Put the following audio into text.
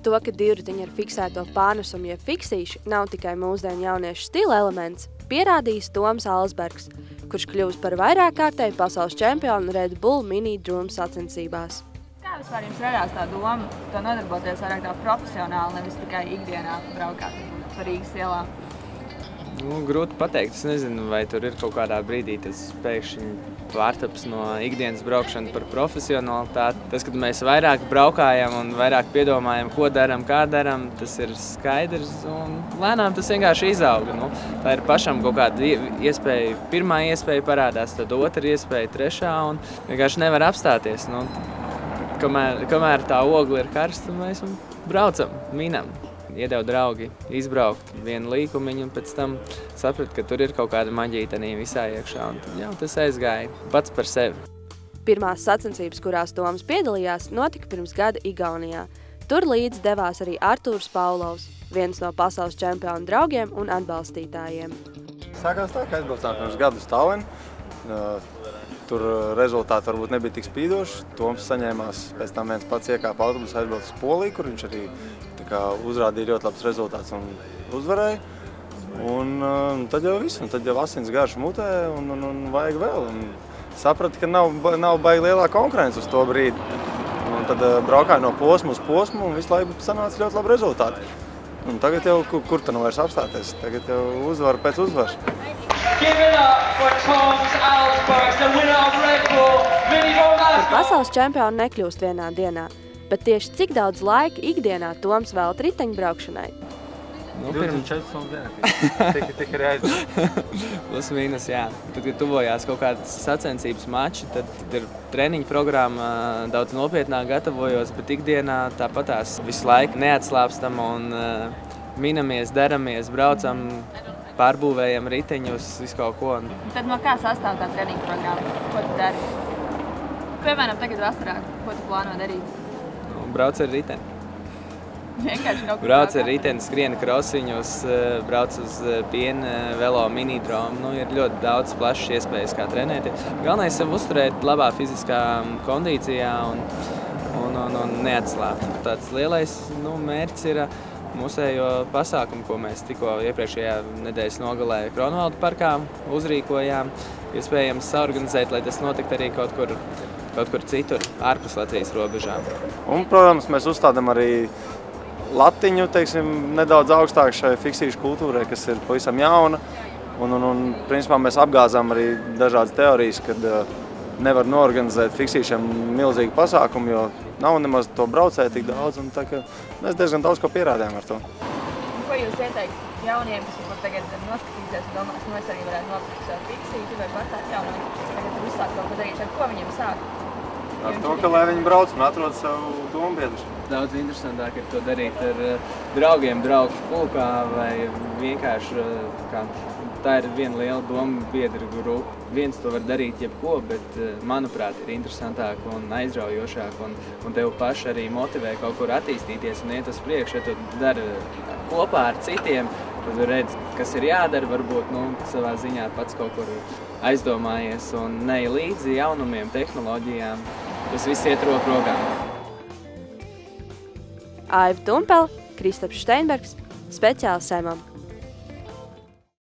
to, ka divritiņi ar fiksēto pārnesumu jeb fiksīši nav tikai mūsdienu jauniešu stila elements, pierādījis Toms Alsbergs, kurš kļuvis par vairāk kārtēju pasaules čempionu Red Bull mini drūmu sacensībās. Kā vispār jums radās tā doma, to nodarboties vairāk tā profesionāli, nevis tikai ikdienā braukāt pa Rīgas ielām? Grūti pateikt. Es nezinu, vai tur ir kaut kādā brīdī tas pēkšņi pārtaps no ikdienas braukšana par profesionalitāti. Tas, kad mēs vairāk braukājam un vairāk piedomājam, ko daram, kā daram, tas ir skaidrs un lēnām tas vienkārši izauga. Tā ir pašam kaut kāda iespēja, pirmā iespēja parādās, tad otra iespēja, trešā un vienkārši nevar apstāties. Kamēr tā ogla ir karsta, mēs braucam, minam. Iedeva draugi izbraukt vienu līkumiņu un pēc tam sapratu, ka tur ir kaut kāda maģītenī visā iekšā. Un tad jau tas aizgāja pats par sevi. Pirmās sacensības, kurās Toms piedalījās, notika pirms gada Igaunijā. Tur līdz devās arī Artūrs Paulovs, viens no pasaules čempionu draugiem un atbalstītājiem. Sākās tā, ka aizbraucām pirms gadu uz Tallinu. Tur rezultāti varbūt nebija tik spīdoši. Toms saņēmās, pēc tam viens pats iekāpa autobusu, aizbrauc uz Poliju, kur viņš arī uzrādīja ļoti labs rezultāts un uzvarēja. Un tad jau viss, un tad jau asins garš mutē un vajag vēl. Un sapratu, ka nav baigi lielā konkurence uz to brīdi. Un tad braukāju no posma uz posmu un visu laiku sanāca ļoti labi rezultāti. Un tagad jau, kur tad nu vairs apstāties? Tagad jau uzvaru pēc uzvaras. Par pasaules čempionu nekļūst vienā dienā, bet tieši cik daudz laika ikdienā Toms velta riteņbraukšanai? 24 stundas tika reizes. Plus mīnus, jā. Tad, kad tuvojās kaut kādas sacensības mači, tad ir treniņu programma daudz nopietnāk gatavojos, bet ikdienā tāpatās visu laiku neatslāpstam un minamies, daramies, braucam, pārbūvējam riteņus, visu kaut ko. Tad no kā sastāv tā treniņu programma? Ko tu dari? Piemēram, tagad vasarā, ko tu plāno darīt? Brauc ar riteni. Vienkārši kaut ko brauc ar riteni, skrien krosiņus, brauc uz piena, velo, minidromu. Ir ļoti daudz plašas iespējas, kā trenēties. Galvenais sev uzturēt labā fiziskā kondīcijā un neatslāpt. Tāds lielais mērķis ir mūsējo pasākumu, ko mēs tikko iepriekšējā nedēļas nogalē Kronvalda parkā uzrīkojām. Iespējams saorganizēt, lai tas notikt arī kaut kur citur, ārpus Latvijas robežām. Un, protams, mēs uzstādām arī latiņu, nedaudz augstāk šai fiksīšu kultūrai, kas ir pavisam jauna. Un principā mēs apgāzām arī dažādas teorijas, kad nevar norganizēt fiksīšiem milzīgu pasākumu, jo nav nemaz to braucēju tik daudz. Un tā, mēs diezgan daudz ko pierādījām ar to. Ko jūs ieteikt jauniem, kas tagad noskatīsies un domās, es arī varētu nopirkt savu fiksīti vai pats atjaunot, tagad uzsākt kaut ko darīt, ar ko viņiem sākt? Ar to, ka lai viņi brauc un atrod savu dombiedru. Daudz interesantāk ir to darīt ar draugiem, draugu pulkā vai vienkārši tā ir viena liela dombiedru grupa. Viens to var darīt jebko, bet, manuprāt, ir interesantāk un aizraujošāk un tev paši arī motivē kaut kur attīstīties un iet uz priekšu. Ja tu dari kopā ar citiem, tad tu redzi, kas ir jādara, varbūt savā ziņā pats kaut kur aizdomājies un neej līdzi jaunumiem, tehnoloģijām. Tas viss iet roku rokā. Aiva Tumpele, Kristaps Steinbergs, speciāli Semam.